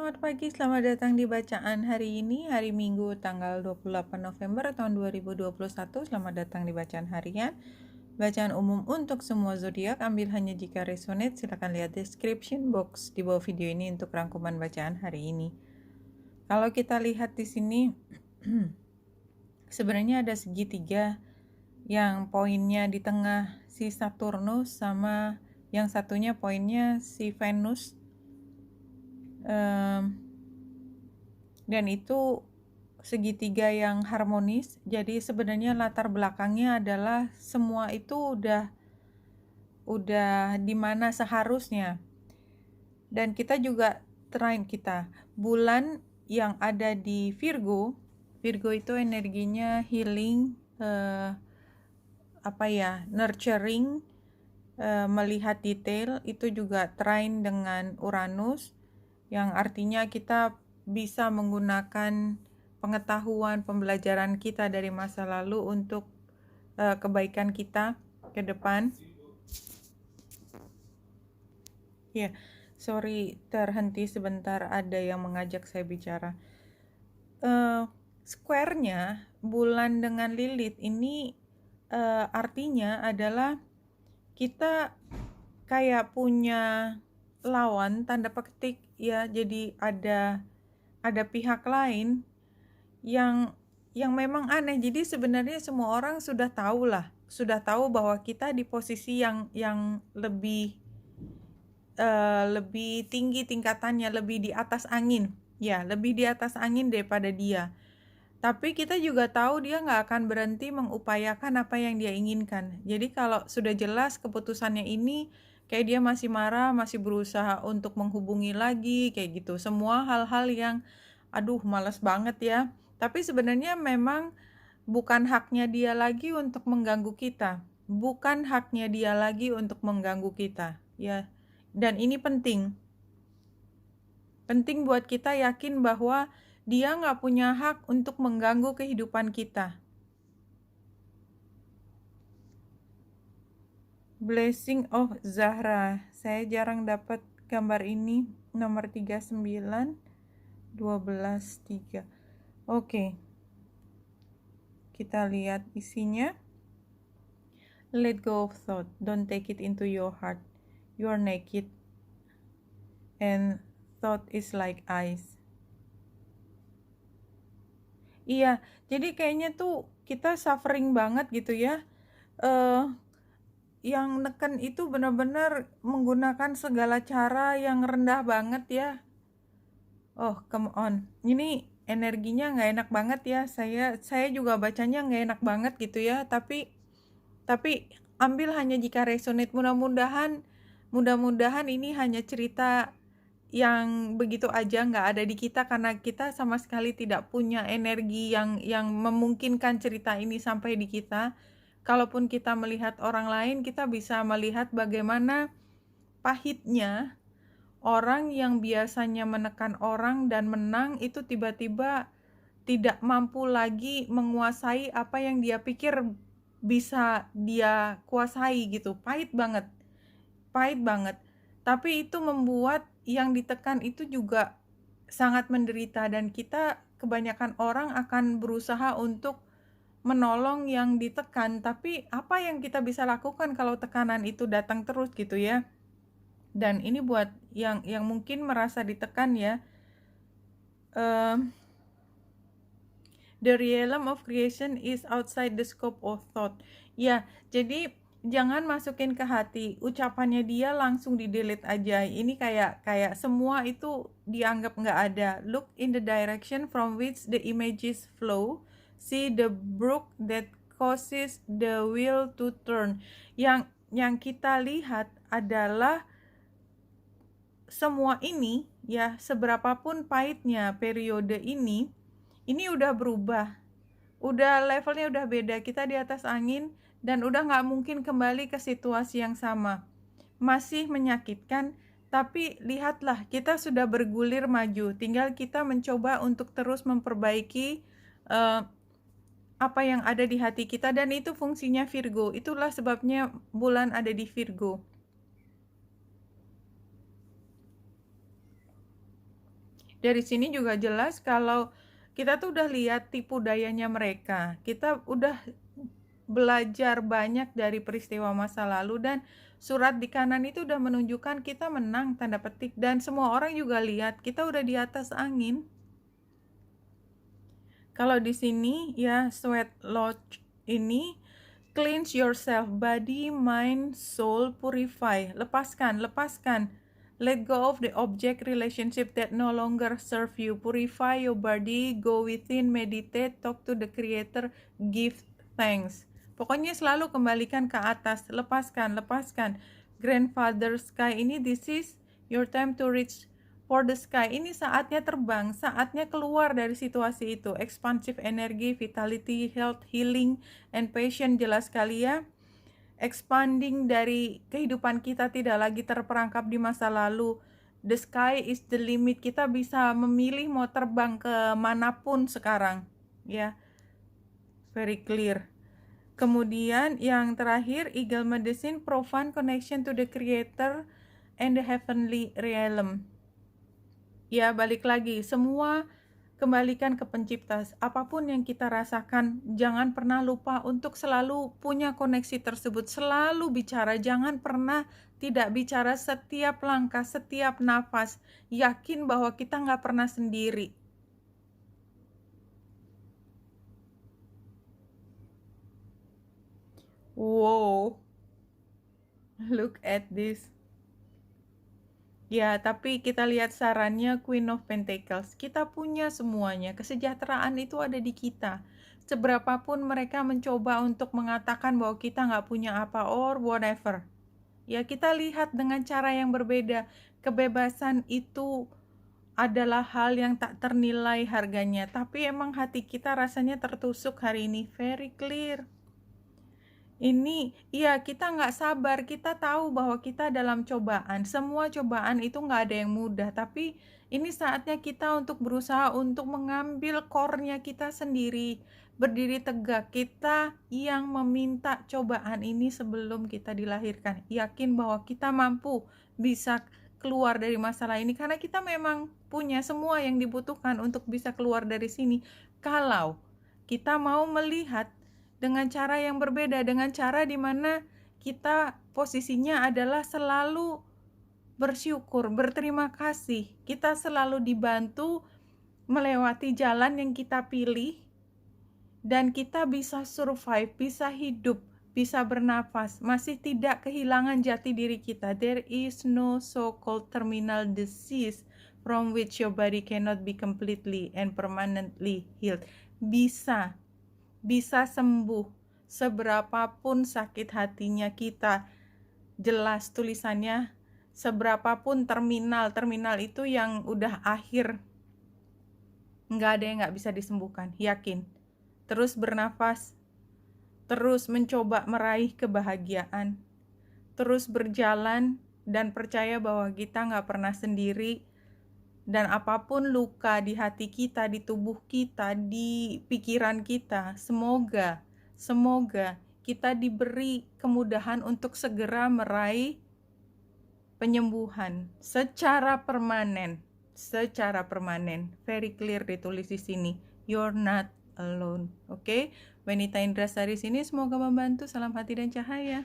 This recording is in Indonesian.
Selamat pagi, selamat datang di bacaan hari ini, hari Minggu tanggal 28 November tahun 2021. Selamat datang di bacaan harian. Bacaan umum untuk semua zodiak, ambil hanya jika resonate. Silakan lihat description box di bawah video ini untuk rangkuman bacaan hari ini. Kalau kita lihat di sini, sebenarnya ada segitiga yang poinnya di tengah si Saturnus sama yang satunya poinnya si Venus. Dan itu segitiga yang harmonis. Jadi sebenarnya latar belakangnya adalah semua itu udah di mana seharusnya. Dan kita juga kita bulan yang ada di Virgo itu energinya healing, nurturing, melihat detail. Itu juga trine dengan Uranus, yang artinya kita bisa menggunakan pengetahuan pembelajaran kita dari masa lalu untuk kebaikan kita ke depan. Ya, sorry terhenti sebentar, ada yang mengajak saya bicara. Square-nya bulan dengan Lilith ini artinya adalah kita kayak punya lawan, tanda petik ya. Jadi ada pihak lain yang memang aneh. Jadi sebenarnya semua orang sudah tahu bahwa kita di posisi yang lebih tinggi tingkatannya, lebih di atas angin daripada dia. Tapi kita juga tahu dia nggak akan berhenti mengupayakan apa yang dia inginkan. Jadi kalau sudah jelas keputusannya ini, kayak dia masih marah, masih berusaha untuk menghubungi lagi, kayak gitu. Semua hal-hal yang, aduh males banget ya. Tapi sebenarnya memang bukan haknya dia lagi untuk mengganggu kita. Bukan haknya dia lagi untuk mengganggu kita, ya. Dan ini penting. Penting buat kita yakin bahwa dia nggak punya hak untuk mengganggu kehidupan kita. Blessing of Zahra. Saya jarang dapat gambar ini. Nomor 39, 12, 3. Oke. Kita lihat isinya. Let go of thought. Don't take it into your heart. You are naked. And thought is like ice. Iya, jadi kayaknya tuh kita suffering banget gitu ya. Yang neken itu benar-benar menggunakan segala cara yang rendah banget ya. Oh, come on. Ini energinya nggak enak banget ya. Saya juga bacanya nggak enak banget gitu ya. Tapi ambil hanya jika resonate. Mudah-mudahan ini hanya cerita yang begitu aja, nggak ada di kita, karena kita sama sekali tidak punya energi yang memungkinkan cerita ini sampai di kita. Kalaupun kita melihat orang lain, kita bisa melihat bagaimana pahitnya orang yang biasanya menekan orang dan menang itu tiba-tiba tidak mampu lagi menguasai apa yang dia pikir bisa dia kuasai gitu. Pahit banget. Tapi itu membuat yang ditekan itu juga sangat menderita, dan kita kebanyakan orang akan berusaha untuk menolong yang ditekan. Tapi apa yang kita bisa lakukan kalau tekanan itu datang terus gitu ya. Dan ini buat yang mungkin merasa ditekan ya. The realm of creation is outside the scope of thought. Ya, jadi jangan masukin ke hati. Ucapannya dia langsung di-delete aja. Ini kayak semua itu dianggap nggak ada. Look in the direction from which the images flow. See the brook that causes the wheel to turn. Yang kita lihat adalah semua ini ya, seberapapun pahitnya periode ini udah berubah, udah levelnya udah beda. Kita di atas angin dan udah nggak mungkin kembali ke situasi yang sama. Masih menyakitkan, tapi lihatlah, kita sudah bergulir maju. Tinggal kita mencoba untuk terus memperbaiki apa yang ada di hati kita, dan itu fungsinya Virgo. Itulah sebabnya bulan ada di Virgo. Dari sini juga jelas kalau kita tuh udah lihat tipu dayanya mereka. Kita udah belajar banyak dari peristiwa masa lalu, dan surat di kanan itu udah menunjukkan kita menang tanda petik, dan semua orang juga lihat kita udah di atas angin. Kalau di sini ya sweat lodge ini cleanse yourself, body, mind, soul, purify. Lepaskan. Let go of the object relationship that no longer serve you. Purify your body, go within, meditate, talk to the creator, give thanks. Pokoknya selalu kembalikan ke atas, lepaskan. Grandfather sky ini, this is your time to reach for the sky. Ini saatnya terbang, saatnya keluar dari situasi itu. Expansive energy, vitality, health, healing, and passion, jelas sekali ya. Expanding dari kehidupan kita, tidak lagi terperangkap di masa lalu. The sky is the limit. Kita bisa memilih mau terbang ke manapun sekarang, ya. Very clear. Kemudian yang terakhir, Eagle Medicine, profound connection to the creator and the heavenly realm. Ya, balik lagi, semua kembalikan ke pencipta. Apapun yang kita rasakan, jangan pernah lupa untuk selalu punya koneksi tersebut, selalu bicara, jangan pernah tidak bicara. Setiap langkah, setiap nafas, yakin bahwa kita nggak pernah sendiri. Wow, look at this. Ya, tapi kita lihat sarannya Queen of Pentacles. Kita punya semuanya. Kesejahteraan itu ada di kita. Seberapapun mereka mencoba untuk mengatakan bahwa kita nggak punya apa or whatever. Ya, kita lihat dengan cara yang berbeda. Kebebasan itu adalah hal yang tak ternilai harganya. Tapi emang hati kita rasanya tertusuk hari ini. Very clear. Ini, iya, kita nggak sabar, kita tahu bahwa kita dalam cobaan. Semua cobaan itu nggak ada yang mudah, tapi ini saatnya kita untuk berusaha untuk mengambil core-nya kita sendiri, berdiri tegak. Kita yang meminta cobaan ini sebelum kita dilahirkan, yakin bahwa kita mampu bisa keluar dari masalah ini, karena kita memang punya semua yang dibutuhkan untuk bisa keluar dari sini. Kalau kita mau melihat dengan cara yang berbeda, dengan cara di mana kita posisinya adalah selalu bersyukur, berterima kasih. Kita selalu dibantu melewati jalan yang kita pilih, dan kita bisa survive, bisa hidup, bisa bernafas, masih tidak kehilangan jati diri kita. There is no so-called terminal disease from which your body cannot be completely and permanently healed. Bisa sembuh, seberapapun sakit hatinya kita. Jelas tulisannya, seberapapun terminal itu yang udah akhir, nggak ada yang nggak bisa disembuhkan, yakin. Terus bernafas, terus mencoba meraih kebahagiaan, terus berjalan dan percaya bahwa kita nggak pernah sendiri. Dan apapun luka di hati kita, di tubuh kita, di pikiran kita, semoga kita diberi kemudahan untuk segera meraih penyembuhan secara permanen. Very clear ditulis di sini. You're not alone. Oke? Wanita Indrasari sini semoga membantu. Salam hati dan cahaya.